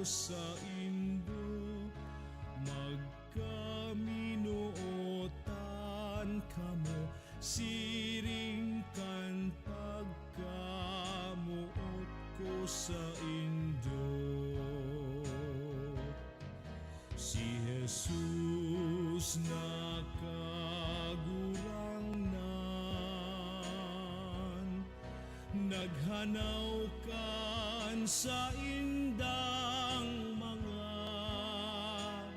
sa Indo, magkaminuotan kamo, siringkan pagkamuot ko sa Indo. Si Jesus nakagurangnan, naghanaw kan sa indang mga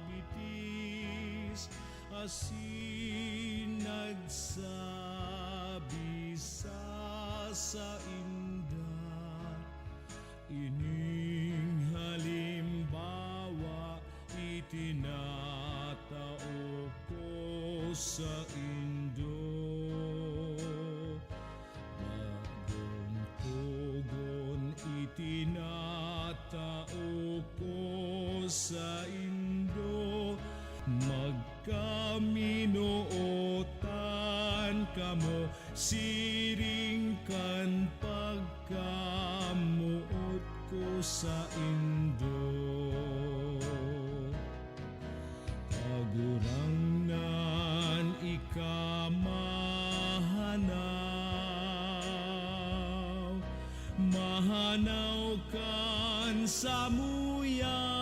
bitis, asin nagsabi sa inda, ining halimbawa itinatao ko sa Indo. Bagong tugon itinatao ko sa Indo, magkaminuotan kamo, siringkan pagkamuot ko sa Indo. Kagurangnan ikamahanaw, mahanaw kan sa muya